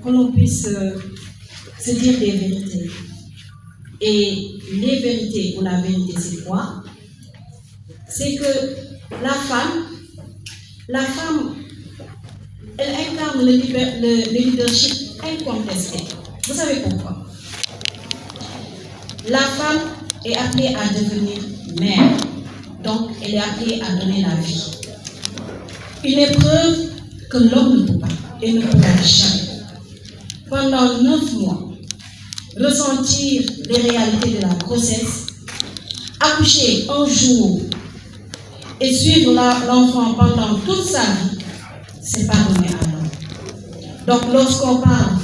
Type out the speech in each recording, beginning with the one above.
que l'on puisse se dire des vérités. Et les vérités ou la vérité, c'est quoi? C'est que la femme, elle incarne le leadership incontesté. Vous savez pourquoi? La femme est appelée à devenir mère. Donc, elle est appelée à donner la vie. Une épreuve que l'homme ne peut pas et ne pourra jamais. Pendant 9 mois, ressentir les réalités de la grossesse, accoucher un jour et suivre l'enfant pendant toute sa vie, c'est pas donné à l'homme. Donc, lorsqu'on parle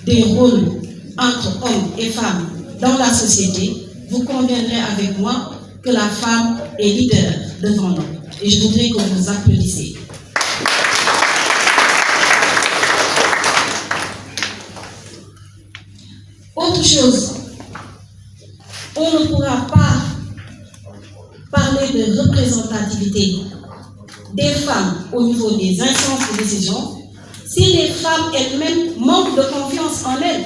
des rôles entre hommes et femmes dans la société, vous conviendrez avec moi que la femme est leader devant l'homme. Et je voudrais que vous applaudissez. Autre chose, on ne pourra pas parler de représentativité des femmes au niveau des instances de décision si les femmes elles-mêmes manquent de confiance en elles.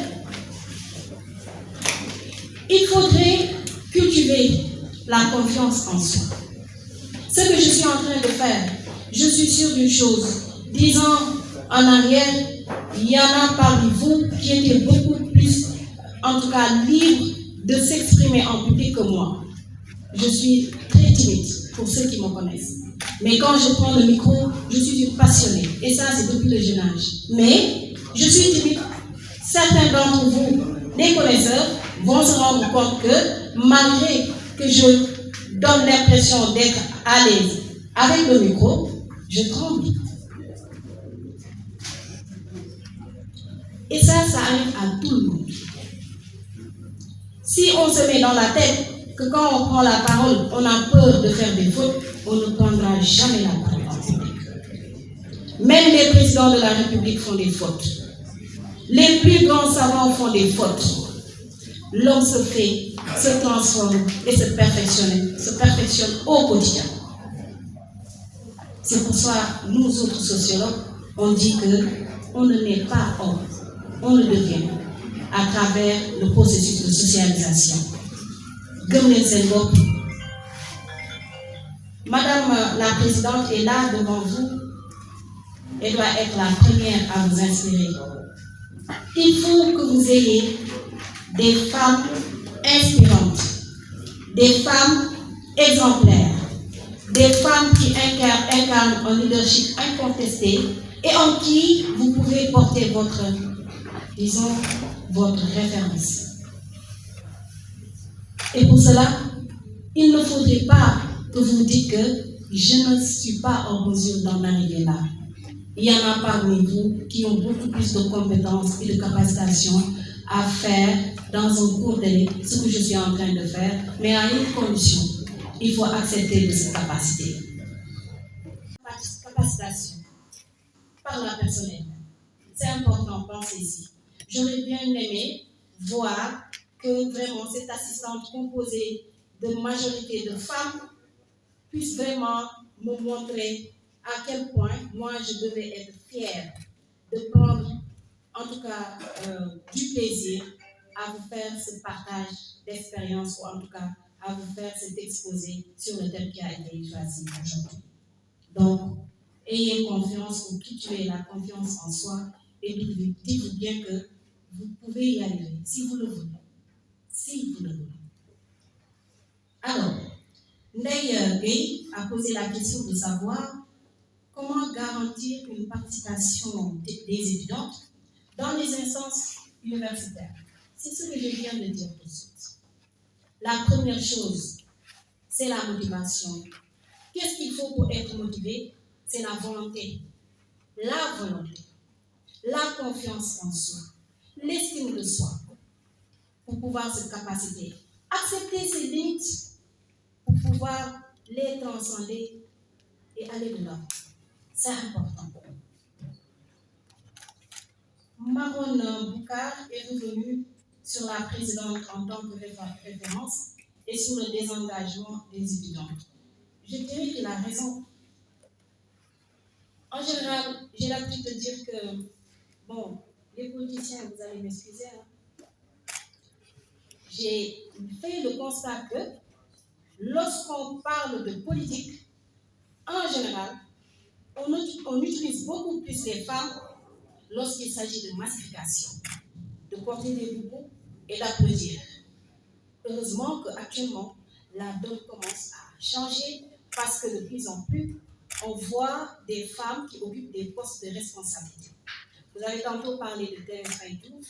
Il faudrait cultiver la confiance en soi. Ce que je suis en train de faire, je suis sûre d'une chose. 10 ans en arrière, il y en a parmi vous qui étaient beaucoup plus, en tout cas, libres de s'exprimer en public que moi. Je suis très timide pour ceux qui me connaissent. Mais quand je prends le micro, je suis une passionnée. Et ça, c'est depuis le jeune âge. Mais je suis timide. Certains d'entre vous, les connaisseurs, vont se rendre compte que malgré que je donne l'impression d'être à l'aise avec le micro, je tremble. Et ça arrive à tout le monde. Si on se met dans la tête que quand on prend la parole, on a peur de faire des fautes, on ne prendra jamais la parole en public. Même les présidents de la République font des fautes. Les plus grands savants font des fautes. L'homme se fait, se transforme et se perfectionne au quotidien. C'est pour ça, nous autres sociologues, on dit qu'on ne naît pas homme, on le devient à travers le processus de socialisation. Madame la Présidente est là devant vous. Elle doit être la première à vous inspirer. Il faut que vous ayez des femmes inspirantes, des femmes exemplaires, des femmes qui incarnent un leadership incontesté et en qui vous pouvez porter votre référence. Et pour cela, il ne faudrait pas que vous dites que je ne suis pas en mesure d'en arriver là. Il y en a parmi vous qui ont beaucoup plus de compétences et de capacitation à faire dans un court délai ce que je suis en train de faire, mais à une condition. Il faut accepter de cette capacité. Capacitation par la personne elle-même. C'est important, pensez-y. J'aurais bien aimé voir que vraiment cette assistante composée de majorité de femmes puisse vraiment me montrer à quel point moi je devais être fière de prendre en tout cas du plaisir à vous faire ce partage d'expérience ou en tout cas à vous faire cet exposé sur le thème qui a été choisi aujourd'hui. Donc, ayez confiance ou cultivez la confiance en soi et dites-vous bien que vous pouvez y arriver si vous le voulez. Si vous le voulez. Alors, Ndeye Gueye a posé la question de savoir comment garantir une participation des étudiantes dans les instances universitaires. C'est ce que je viens de dire tout de suite. La première chose, c'est la motivation. Qu'est-ce qu'il faut pour être motivé? C'est la volonté. La volonté. La confiance en soi. L'estime de soi. Pour pouvoir se capaciter. Accepter ses limites pour pouvoir les transcender et aller de l'avant. C'est important. Maron Boukar est revenu sur la présidente en tant que référence et sur le désengagement des étudiants. Je dirais qu'il a raison. En général, j'ai l'habitude de dire que, bon, les politiciens, vous allez m'excuser, hein, j'ai fait le constat que lorsqu'on parle de politique, en général, on utilise beaucoup plus les femmes lorsqu'il s'agit de massification, de porter des propos et d'applaudir. Heureusement qu'actuellement, la donne commence à changer parce que de plus en plus, on voit des femmes qui occupent des postes de responsabilité. Vous avez tantôt parlé de Thérèse Faye-Diouf,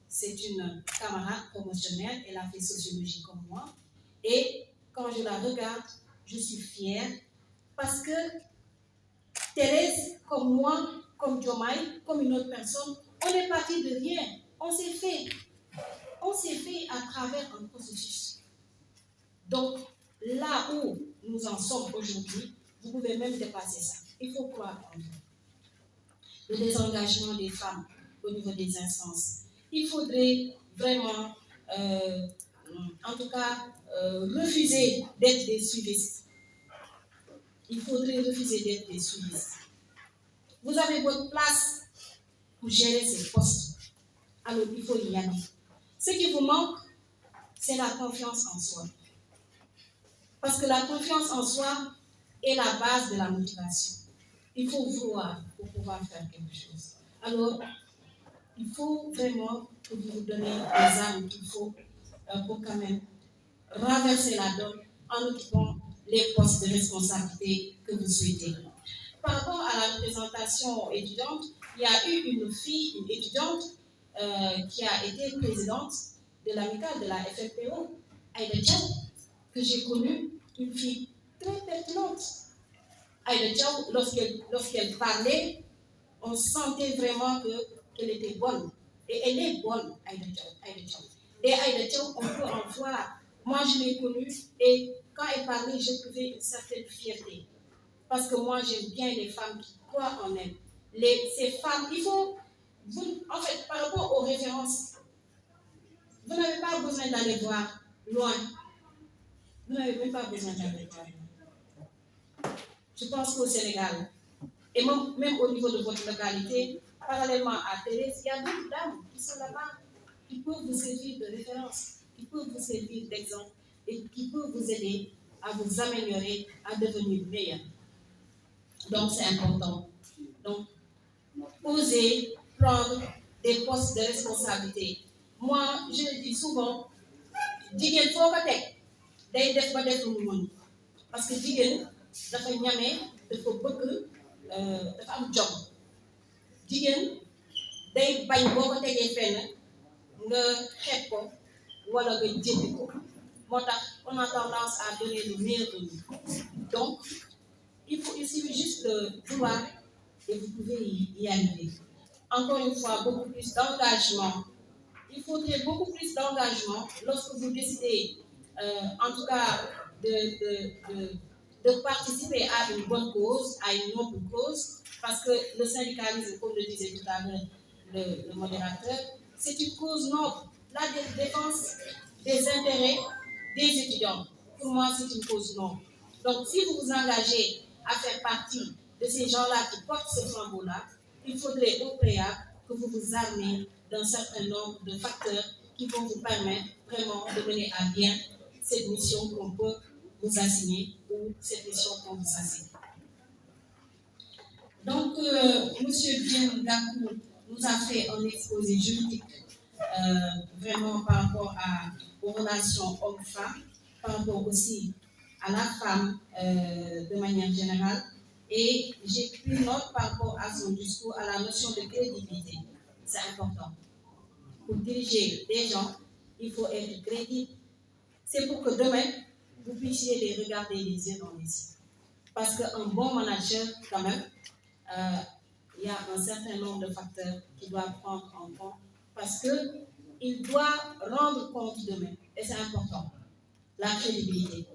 c'est une camarade promotionnelle, elle a fait sociologie comme moi, et quand je la regarde, je suis fière parce que Thérèse, comme moi, comme Diomaye, comme une autre personne, on est parti de rien, on s'est fait à travers un processus. Donc, là où nous en sommes aujourd'hui, vous pouvez même dépasser ça. Il faut croire en vous. Le désengagement des femmes au niveau des instances. Il faudrait vraiment, en tout cas, refuser d'être des suivistes. Il faudrait refuser d'être des suivistes. Vous avez votre place pour gérer ces postes. Alors, il faut y aller. Ce qui vous manque, c'est la confiance en soi. Parce que la confiance en soi est la base de la motivation. Il faut vouloir pour pouvoir faire quelque chose. Alors, il faut vraiment que vous vous donnez les armes qu'il faut pour quand même renverser la donne en occupant les postes de responsabilité que vous souhaitez. Par rapport à la représentation étudiante, il y a eu une étudiante qui a été présidente de l'amicale de la FFPO, Aïda Diaw, que j'ai connue, une fille très pertinente. Aïda Diaw, lorsqu'elle parlait, on sentait vraiment qu'elle était bonne. Et elle est bonne, Aïda Diaw. Et Aïda Diaw, on peut en voir. Moi, je l'ai connue et quand elle parlait, j'éprouvais une certaine fierté. Parce que moi, j'aime bien les femmes qui croient en elles. Ces femmes, il faut... en fait, par rapport aux références, vous n'avez pas besoin d'aller voir loin. Vous n'avez même pas besoin d'aller voir loin. Je pense qu'au Sénégal, et même au niveau de votre localité, parallèlement à Thérèse, il y a d'autres dames qui sont là-bas, qui peuvent vous servir de référence, qui peuvent vous servir d'exemple et qui peuvent vous aider à vous améliorer, à devenir meilleur. Donc, c'est important. Donc, osez prendre des postes de responsabilité. Moi, je le dis souvent, jigéen foo ko teg day def ba def lu mu mën parce que jigéen dafa ñame dafa bëgg dafa am jom jigéen day bañ boo ko tegee fenn nga xeeb ko wala nga jëndi ko moo tax on a tendance à donner le meilleur de nous. Donc il suffit juste de vouloir et vous pouvez y arriver. Encore une fois, beaucoup plus d'engagement. Il faudrait beaucoup plus d'engagement lorsque vous décidez, en tout cas, de participer à une bonne cause, à une noble cause, parce que le syndicalisme, comme le disait tout à l'heure le modérateur, c'est une cause noble. La défense des intérêts des étudiants, pour moi, c'est une cause noble. Donc, si vous vous engagez à faire partie de ces gens-là qui portent ce flambeau-là, il faudrait au préalable que vous vous armez d'un certain nombre de facteurs qui vont vous permettre vraiment de mener à bien cette mission qu'on peut vous assigner ou cette mission qu'on vous assigne. Donc, M. Bien Gakou nous a fait un exposé juridique vraiment par rapport aux relations hommes-femmes, par rapport aussi à la femme de manière générale. Et j'ai pris note par rapport à son discours, à la notion de crédibilité. C'est important. Pour diriger des gens, il faut être crédible. C'est pour que demain, vous puissiez les regarder les yeux dans les yeux. Parce qu'un bon manager, quand même, il y a un certain nombre de facteurs qu'il doit prendre en compte. Parce qu'il doit rendre compte demain. Et c'est important. La crédibilité,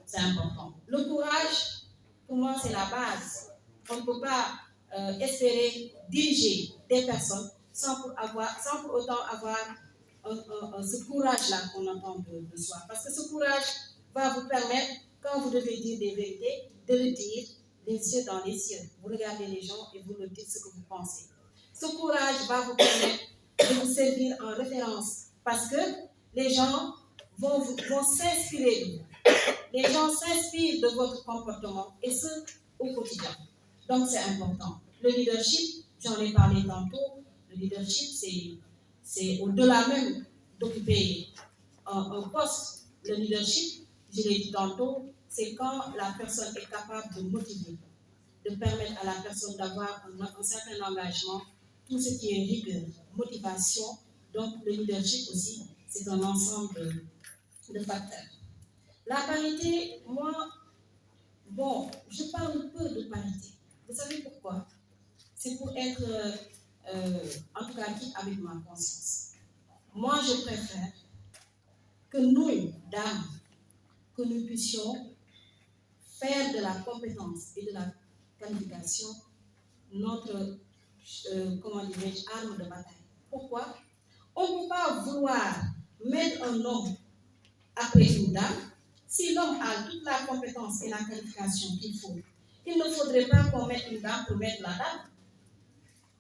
c'est important. Le courage, pour moi, c'est la base. On ne peut pas espérer diriger des personnes sans pour autant avoir ce courage-là qu'on entend de soi. Parce que ce courage va vous permettre, quand vous devez dire des vérités, de le dire les yeux dans les yeux. Vous regardez les gens et vous leur dites ce que vous pensez. Ce Ce courage va vous permettre de vous servir en référence parce que les gens vont s'inspirer de vous. Les gens s'inspirent de votre comportement et ce, au quotidien. Donc, c'est important. Le leadership, j'en ai parlé tantôt, le leadership, c'est au-delà même d'occuper un poste. Le leadership, je l'ai dit tantôt, c'est quand la personne est capable de motiver, de permettre à la personne d'avoir un certain engagement, tout ce qui est rigueur, motivation. Donc, le leadership aussi, c'est un ensemble de facteurs. La parité, moi, bon, je parle peu de parité. Vous savez pourquoi? C'est pour être, en tout cas, avec ma conscience. Moi, je préfère que nous, dames, que nous puissions faire de la compétence et de la qualification notre, arme de bataille. Pourquoi? On ne peut pas vouloir mettre un homme après une dame. Si l'homme a toute la compétence et la qualification qu'il faut, il ne faudrait pas qu'on mette une dame pour mettre la dame.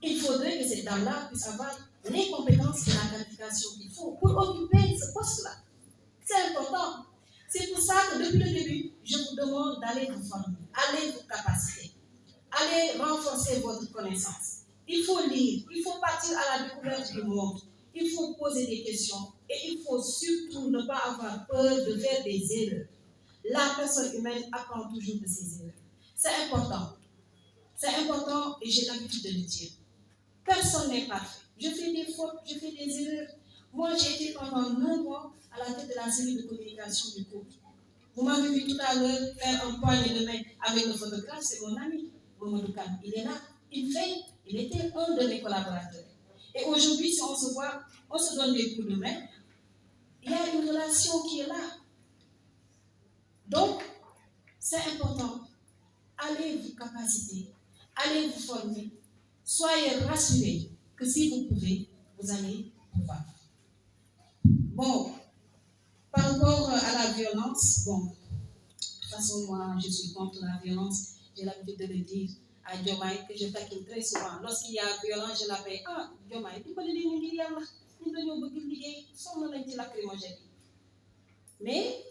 Il faudrait que cette dame-là puisse avoir les compétences et la qualification qu'il faut pour occuper ce poste-là. C'est important. C'est pour ça que depuis le début, je vous demande d'aller vous former, allez vous capaciter, allez renforcer votre connaissance. Il faut lire, il faut partir à la découverte du monde, il faut poser des questions et il faut surtout ne pas avoir peur de faire des erreurs. La personne humaine apprend toujours de ses erreurs. C'est important. C'est important et j'ai l'habitude de le dire. Personne n'est parfait. Je fais des fautes, je fais des erreurs. Moi, j'ai été pendant 9 mois à la tête de la cellule de communication du couple. Vous m'avez vu tout à l'heure faire un poignet de main avec le photographe, c'est mon ami, Mamadou Kane. Il est là. Il était un de mes collaborateurs. Et aujourd'hui, si on se voit, on se donne des coups de main, il y a une relation qui est là. Donc, c'est important. Allez vous capaciter, allez vous former, soyez rassurés que si vous pouvez, vous allez pouvoir. Bon, par rapport à la violence, bon, de toute façon, moi, je suis contre la violence. J'ai l'habitude de le dire à Diomaye, que je taquine très souvent. Lorsqu'il y a violence, je l'appelle, ah, Diomaye, tu peux le dire, mais,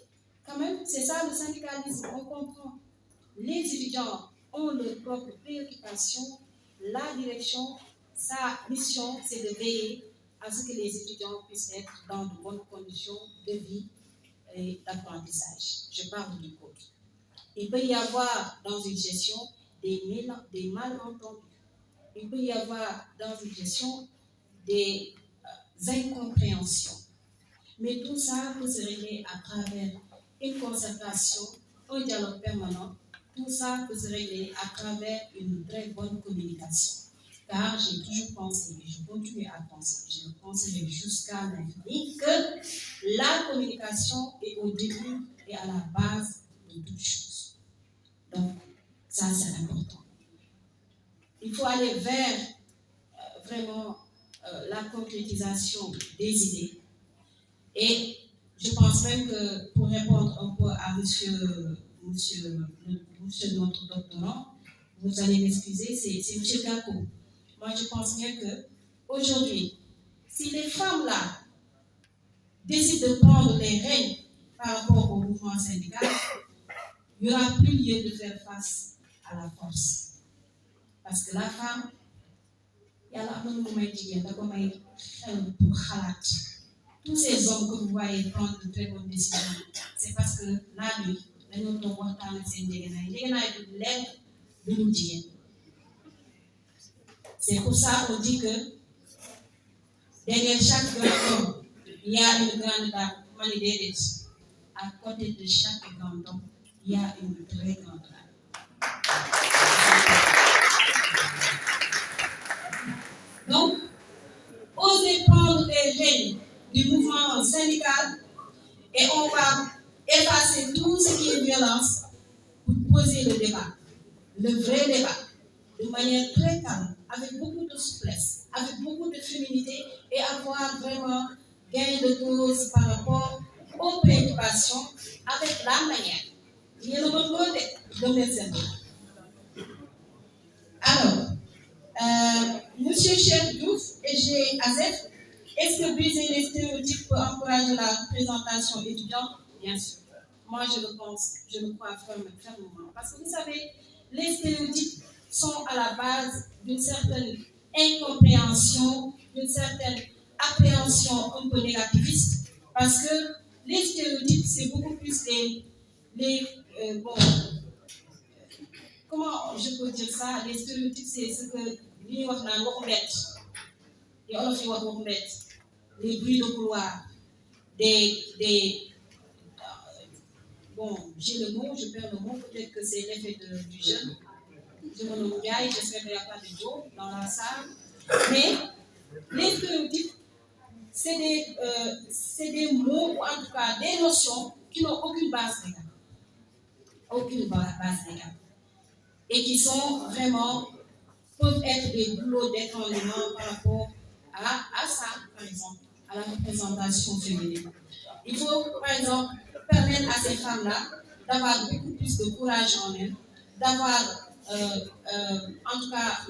quand même, c'est ça le syndicalisme, on comprend. Les étudiants ont leurs propres préoccupations. La direction, sa mission, c'est de veiller à ce que les étudiants puissent être dans de bonnes conditions de vie et d'apprentissage. Je parle du code. Il peut y avoir dans une gestion des malentendus. Il peut y avoir dans une gestion des incompréhensions. Mais tout ça peut se régler à travers une concertation, un dialogue permanent. Tout ça peut se régler à travers une très bonne communication. Car j'ai toujours pensé, et je continue à penser, je penserai jusqu'à l'infini, que la communication est au début et à la base de toute chose. Donc, ça c'est important. Il faut aller vers vraiment la concrétisation des idées. Et je pense même que pour répondre un peu à monsieur notre doctorant, vous allez m'excuser, c'est M. Gako. Moi, je pense bien que aujourd'hui, si les femmes-là décident de prendre les rênes par rapport au mouvement syndical, il n'y aura plus lieu de faire face à la force. Parce que la femme, il y a là un moment qui est pour Khalat. Tous ces hommes que vous voyez prendre de très bonnes décisions, c'est parce que la nuit, nous avons c'est pour ça qu'on dit que derrière chaque grand homme, il y a une grande dame. À côté de chaque grand homme, il y a une très grande dame. Donc, osez prendre les rênes du mouvement syndical et on va effacer tout ce qui est violence pour poser le débat, le vrai débat, de manière très calme, avec beaucoup de souplesse, avec beaucoup de féminité et avoir vraiment gain de cause par rapport aux préoccupations avec la manière. Il y a le mot de. Alors, Monsieur Cheikh Diouf et G. Azef, est-ce que briser les stéréotypes peut encourager la représentation étudiante? Bien sûr. Moi, je le pense, je le crois fermement. Parce que vous savez, les stéréotypes sont à la base d'une certaine incompréhension, d'une certaine appréhension un peu négativiste. Parce que les stéréotypes, c'est beaucoup plus bon, comment je peux dire ça? Les stéréotypes, c'est ce que lui, on a et on a les bruits de couloir, bon, j'ai le mot, je perds le mot, peut-être que c'est l'effet du jeune. Je me nomme Gaï, j'espère qu'il n'y a pas de dos dans la salle. Mais les stéréotypes, c'est des mots, ou en tout cas des notions qui n'ont aucune base légale. Aucune base légale. Et qui sont vraiment, peuvent être des boulots d'étranglement par rapport à ça, par exemple, à la représentation féminine. Il faut, par exemple, permettre à ces femmes-là d'avoir beaucoup plus de courage en elles, d'avoir, en tout cas,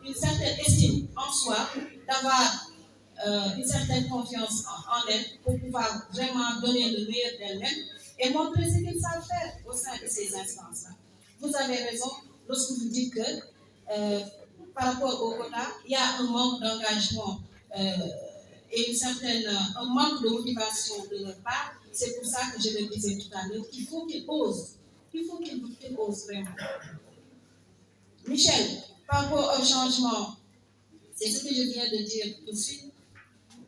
une certaine estime en soi, d'avoir une certaine confiance en elles pour pouvoir vraiment donner le meilleur d'elles-mêmes et montrer ce qu'elles savent faire au sein de ces instances-là. Vous avez raison lorsque vous dites que par rapport au quota, il y a un manque d'engagement et un manque de motivation de leur part. C'est pour ça que je le disais tout à l'heure, qu'il faut qu'ils osent. Il faut qu'ils osent vraiment. Michel, par rapport au changement, c'est ce que je viens de dire tout de suite.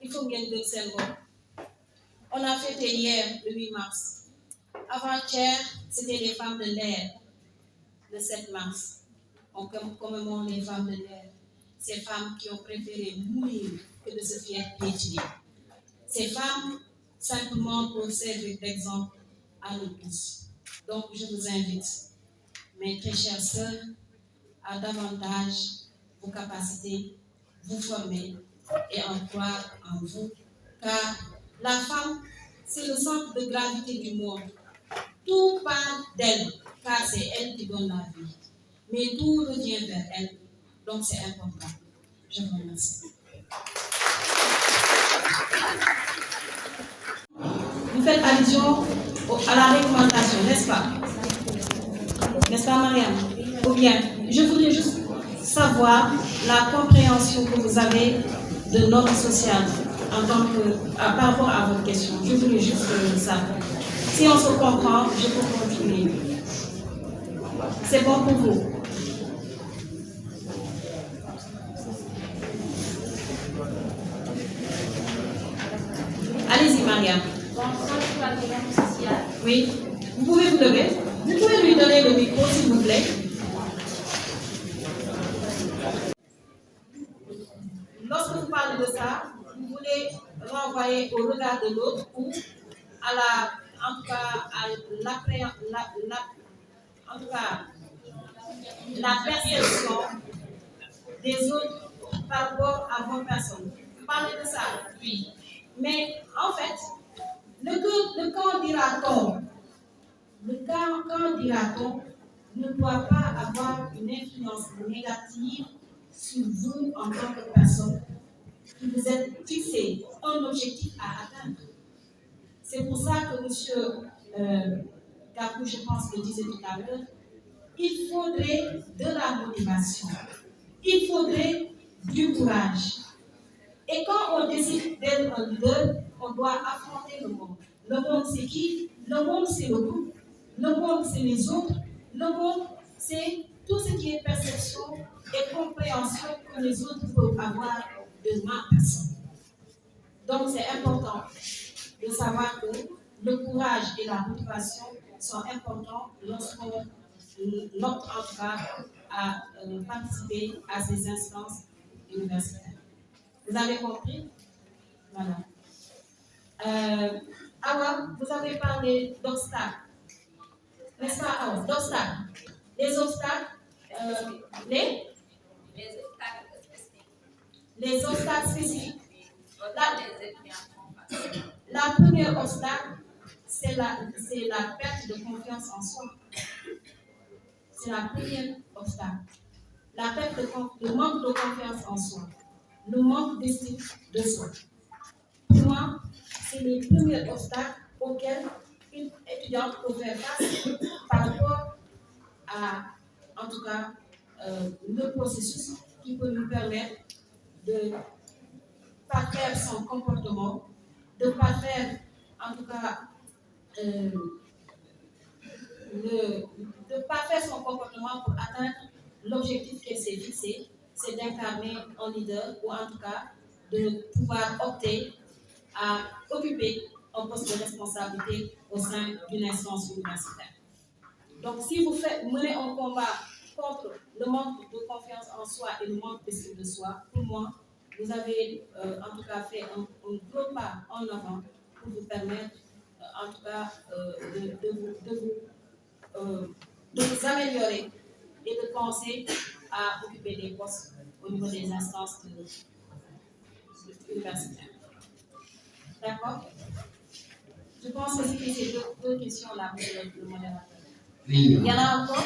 Il faut gagner de cerveau. On a fêté hier, le 8 mars. Avant-hier, c'était les femmes de l'air, le 7 mars. On commémore les femmes de l'air. Ces femmes qui ont préféré mourir que de se faire piétiner. Ces femmes, simplement pour servir d'exemple à nous tous. Donc, je vous invite, mes très chères sœurs, à davantage vos capacités, vous former et en croire en vous. Car la femme, c'est le centre de gravité du monde. Tout part d'elle, car c'est elle qui donne la vie. Mais tout revient vers elle, donc c'est important. Je vous remercie. Vous faites allusion à la réglementation, n'est-ce pas? N'est-ce pas, Marianne? Ou bien, je voudrais juste savoir la compréhension que vous avez de notre social par rapport à votre question. Je voulais juste savoir. Si on se comprend, je peux continuer. C'est bon pour vous? Allez-y, Marianne. Oui. Vous pouvez vous lever. Vous pouvez lui donner le micro, s'il vous plaît. Lorsque vous parlez de ça, vous voulez renvoyer au regard de l'autre ou à la perception des autres par rapport à vos personnes. Vous parlez de ça? Oui. Mais en fait, le quand dira-t-on ne doit pas avoir une influence négative sur vous en tant que personne qui vous êtes fixé un objectif à atteindre. C'est pour ça que M. Gabou, je pense, le disait tout à l'heure, il faudrait de la motivation, il faudrait du courage. Et quand on décide d'être un leader, on doit affronter le monde. Le monde, c'est qui? Le monde, c'est le groupe. Le monde, c'est les autres. Le monde, c'est tout ce qui est perception et compréhension que les autres peuvent avoir de ma personne. Donc, c'est important de savoir que le courage et la motivation sont importants lorsqu'on opte en tout cas à participer à ces instances universitaires. Vous avez compris? Voilà. Awa, vous avez parlé d'obstacles. N'est-ce pas, Awa? D'obstacles. Les obstacles, les obstacles spécifiques. La première obstacle, c'est la perte de confiance en soi. C'est la première obstacle. la perte le manque de confiance en soi, le manque d'estime de soi. Pour moi, c'est le premier obstacle auquel une étudiante peut faire face par rapport à, en tout cas, le processus qui peut nous permettre de ne pas faire son comportement, de ne pas faire, en tout cas, de ne pas faire son comportement pour atteindre l'objectif qu'elle s'est fixé, c'est d'incarner un leader ou en tout cas de pouvoir opter à occuper un poste de responsabilité au sein d'une instance universitaire. Donc, si vous menez un combat contre le manque de confiance en soi et le manque d'estime de soi, pour moi, vous avez en tout cas fait un gros pas en avant pour vous permettre, en tout cas, de vous améliorer et de penser à occuper des postes au niveau des instances universitaires. D'accord? Je pense que c'était ces deux questions-là pour le modérateur. Il y en a encore?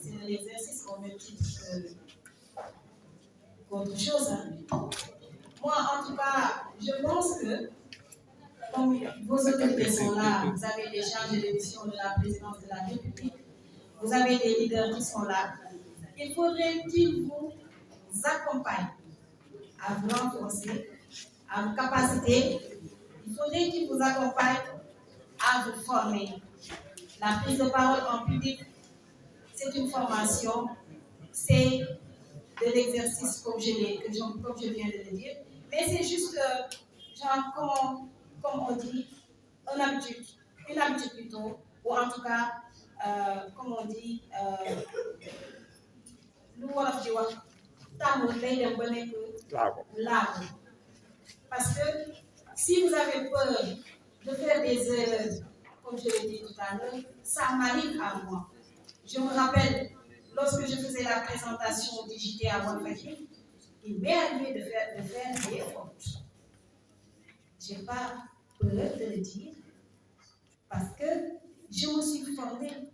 C'est un exercice au même titre qu'autre chose. Hein. Moi, en tout cas, je pense que, comme vos autorités sont là, vous avez des chargés de mission de la présidence de la République, vous avez des leaders qui sont là, il faudrait qu'ils vous accompagnent à vous renforcer, à vos capacités. Il faudrait qu'ils vous accompagnent à vous former. La prise de parole en public, c'est une formation, c'est de l'exercice comme je viens de le dire, mais c'est juste, genre, comme on dit, une habitude plutôt, ou en tout cas, comme on dit, parce que si vous avez peur de faire des erreurs, comme je l'ai dit tout à l'heure, ça m'arrive à moi. Je me rappelle, lorsque je faisais la présentation du JT à Walfadjri, il m'est arrivé de faire des fautes. Je n'ai pas peur de le dire, parce que je me suis formée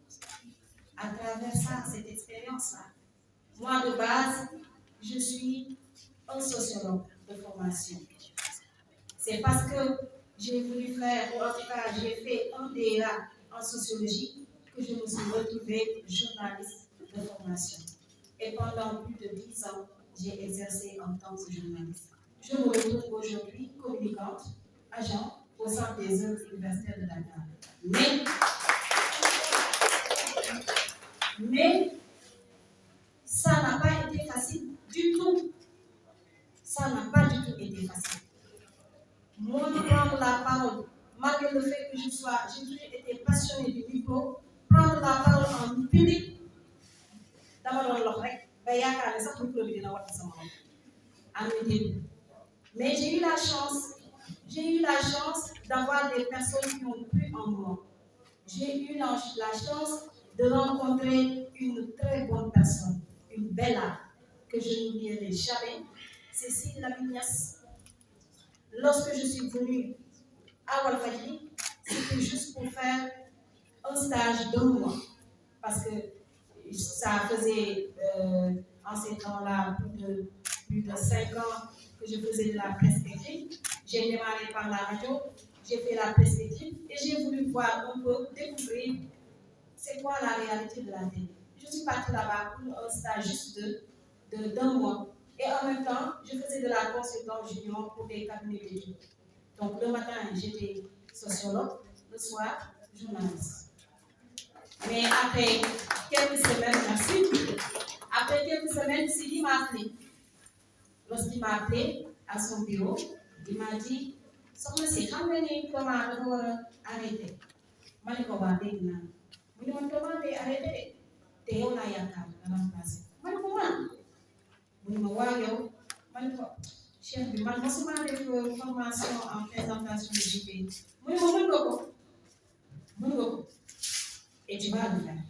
à travers ça, cette expérience-là. Moi, de base, je suis un sociologue de formation. C'est parce que j'ai voulu faire, ou en tout cas, j'ai fait un DEA en sociologie que je me suis retrouvée journaliste de formation. Et pendant plus de 10 ans, j'ai exercé en tant que journaliste. Je me retrouve aujourd'hui communicante, agent au Centre des œuvres universitaires de Dakar. Mais ça n'a pas été facile du tout. Ça n'a pas du tout été facile. Moi, prendre la parole, malgré le fait que j'ai toujours été passionnée du micro, prendre la parole en public, mais j'ai eu la chance d'avoir des personnes qui ont cru en moi. J'ai eu la chance de rencontrer une très bonne personne, une belle âme, que je n'oublierai jamais, Cécile Lamignas. Lorsque je suis venue à Walfadjri, c'était juste pour faire un stage d'un mois, parce que ça faisait en ces temps-là plus de 5 ans que je faisais de la presse écrite. J'ai démarré par la radio, j'ai fait la presse écrite et j'ai voulu voir un peu, découvrir c'est quoi la réalité de la télé. Je suis partie là-bas pour un stage juste d'un mois. Et en même temps, je faisais de la consultance junior pour des cabinets d'études. Donc le matin, j'étais sociologue, le soir, journaliste. Mais après quelques semaines, merci. Après quelques semaines, Sidi m'a appelé. Lorsqu'il m'a appelé à son bureau, il m'a dit, soxna si xam nga ni comment dafa war a arrêté. Ma ne ko waa dégg naa. Mu ne man comment day arrêté de te yow laa yaakaar nga remplacé. Ma ne ko man. Mu ne ma waa yow. Ma ne ko chef bi man mosuma def formation en présentation de JT. Mu ne ma mën nga ko. Mën nga ko. Et tu vas le faire.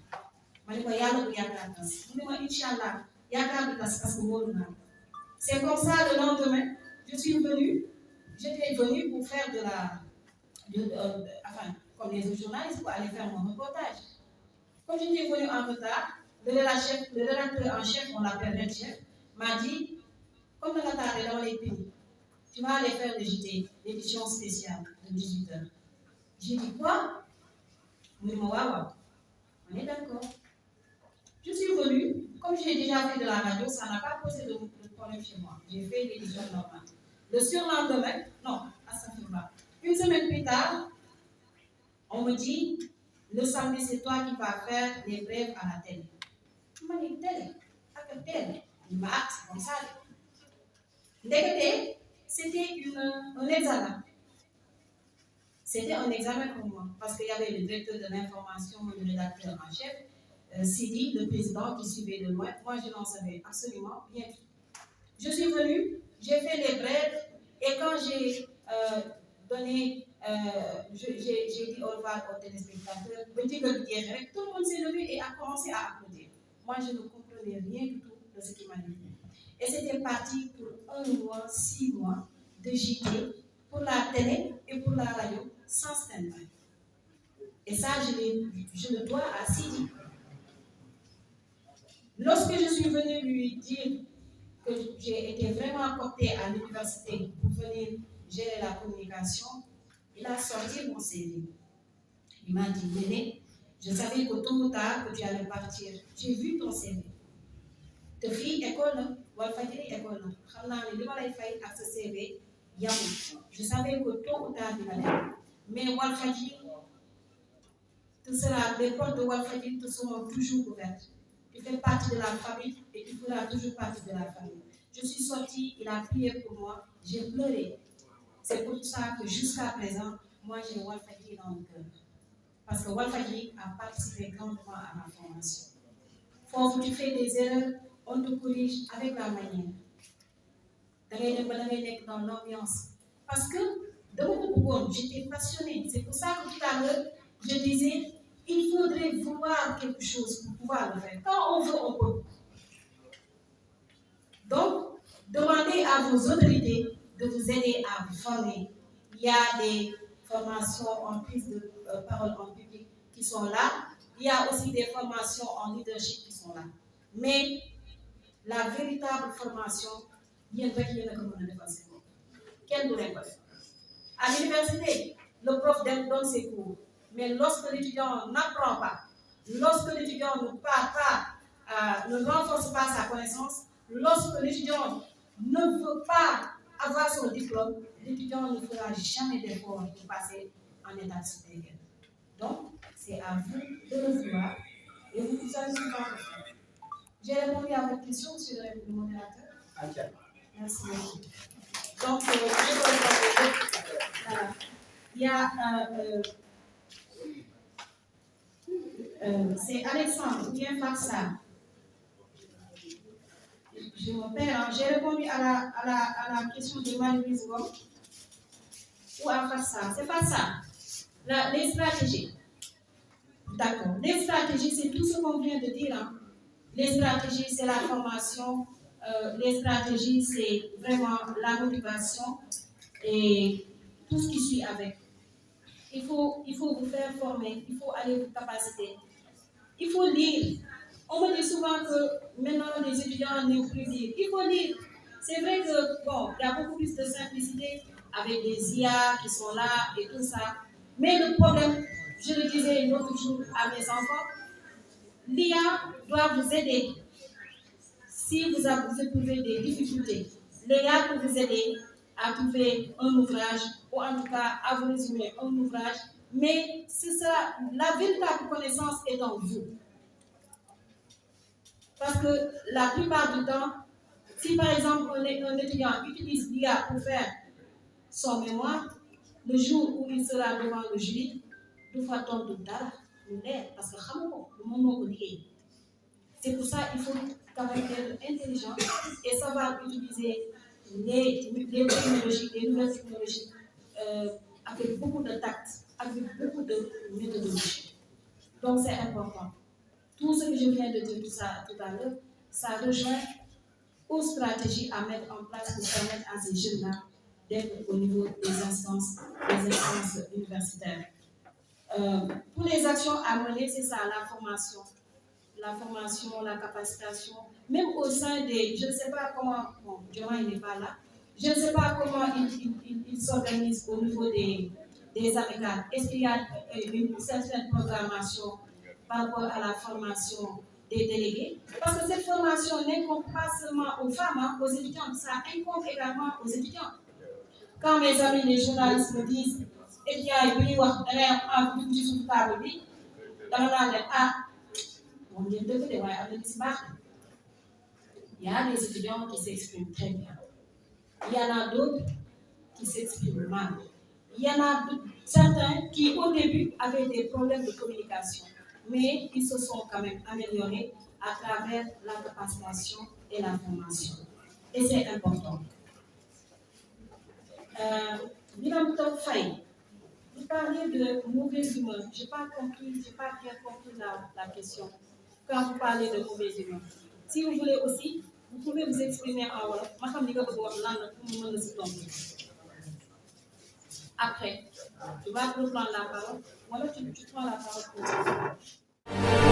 Ma ne ko yàlla bu yaakaar tas. Mu ne ma Inch'Allah yaakaar bi tas parce que wóolu naa. C'est comme ça le lendemain, j'étais venue pour faire comme les autres journalistes, pour aller faire mon reportage. Comme j'étais venu en retard, le rédacteur en chef, on l'appelle le chef, m'a dit, comme le retard est dans les pays, tu vas aller faire le JT, l'édition spéciale de 18h. J'ai dit quoi? On est d'accord. Je suis venue, comme j'ai déjà fait de la radio, ça n'a pas posé de problème chez moi. J'ai fait l'édition normale. Le surlendemain, non, ça fait pas. Une semaine plus tard, on me dit, le samedi, c'est toi qui vas faire les brèves à la télé. Je me dis, télé, à quelle télé? Il m'a dit, comme ça. C'était un examen. C'était un examen pour moi, parce qu'il y avait le directeur de l'information, le rédacteur en chef, Sidi, le président qui suivait de loin. Moi, je n'en savais absolument rien. Je suis venue, j'ai fait les brèves, et quand j'ai j'ai dit au revoir aux téléspectateurs, tout le monde s'est levé et a commencé à applaudir. Moi, je ne comprenais rien du tout de ce qui m'a dit. Et c'était parti pour 1 mois, 6 mois de JT pour la télé et pour la radio sans stand-by. Et ça, je le dois à Sidi. Lorsque je suis venue lui dire que j'ai été vraiment portée à l'université pour venir gérer la communication, il a sorti mon CV. Il m'a dit, Néné, je savais que tôt ou tard que tu allais partir. J'ai vu ton CV. Te fille école, Walfadjri école, à ce CV, je savais que tôt ou tard tu allais. Mais Walfadjri, les portes de Walfadjri te seront toujours ouvertes. Tu fais partie de la famille et tu feras toujours partie de la famille. Je suis sortie, il a prié pour moi, j'ai pleuré. C'est pour ça que jusqu'à présent, moi j'ai Walfadjri dans le cœur. Parce que Walfadjri a participé grandement à ma formation. Quand tu fais des erreurs, on te corrige avec la manière. Dans l'ambiance. Parce que de beaucoup, j'étais passionnée. C'est pour ça que tout à l'heure, je disais, il faudrait vouloir quelque chose pour pouvoir le faire. Quand on veut, on peut. Donc, demandez à vos autorités de vous aider à vous former. Il y a des formations en prise de parole en public qui sont là. Il y a aussi des formations en leadership qui sont là. Mais la véritable formation, il y a quel doit faire. À l'université, le prof donne ses cours. Mais lorsque l'étudiant n'apprend pas, lorsque l'étudiant ne part pas, ne renforce pas sa connaissance, lorsque l'étudiant ne veut pas avoir son diplôme, l'étudiant ne fera jamais d'effort pour passer en état supérieur. Donc, c'est à vous de le vouloir et vous allez pouvoir le faire. J'ai répondu à votre question, monsieur le modérateur. Merci beaucoup. Donc, voilà. Il y a c'est Alexandre qui vient faire ça. Je me perds. J'ai répondu à la question de Marie-Louise Gom. Ou à faire ça. C'est pas ça. Les stratégies. D'accord. Les stratégies, c'est tout ce qu'on vient de dire. Hein. Les stratégies, c'est la formation. Les stratégies, c'est vraiment la motivation et tout ce qui suit avec. Il faut vous faire former, il faut aller vous capaciter. Il faut lire. On me dit souvent que maintenant les étudiants n'aiment plus lire. Il faut lire. C'est vrai que bon, il y a beaucoup plus de simplicité avec les IA qui sont là et tout ça. Mais le problème, je le disais l'autre jour à mes enfants, l'IA doit vous aider. Si vous éprouvez des difficultés, l'IA peut vous aider à trouver un ouvrage, ou en tout cas à vous résumer un ouvrage, mais c'est ça, la véritable connaissance est en vous. Parce que la plupart du temps, si par exemple un étudiant utilise l'IA pour faire son mémoire, le jour où il sera devant le jury, il faut attendre parce que c'est pour ça qu'il faut quand même être intelligent et savoir utiliser les technologies, les nouvelles technologies avec beaucoup de tact, avec beaucoup de méthodologie. Donc c'est important. Tout ce que je viens de dire tout à l'heure, ça rejoint aux stratégies à mettre en place pour permettre à ces jeunes-là d'être au niveau des instances universitaires. Pour les actions à mener, c'est ça, la formation, la capacitation, même au sein des, je ne sais pas comment, bon, Durand il n'est pas là, je ne sais pas comment il s'organise au niveau des amicales. Est-ce qu'il y a une certaine programmation par rapport à la formation des délégués? Parce que cette formation n'incombe pas seulement aux femmes, hein, aux étudiants, ça incombe également aux étudiants. Quand mes amis les journalistes me disent, étudiants yi bu ñuy wax da ngay am dugg ci suuf table bi dama naan leen ah moom ngeen dëgg de waaye am na ci baax. Il y a des étudiants qui s'expriment très bien. Il y en a d'autres qui s'expriment mal. Il y en a certains qui au début avaient des problèmes de communication, mais ils se sont quand même améliorés à travers la capacitation et la formation. Et c'est important. Madame Faye, vous parlez de mauvaise humeur. Je n'ai pas bien compris la question. Quand vous parlez de mauvaise humeur. Si vous voulez aussi, vous pouvez vous exprimer en wolof. Après, tu vas reprendre la parole. Voilà, tu prends la parole pour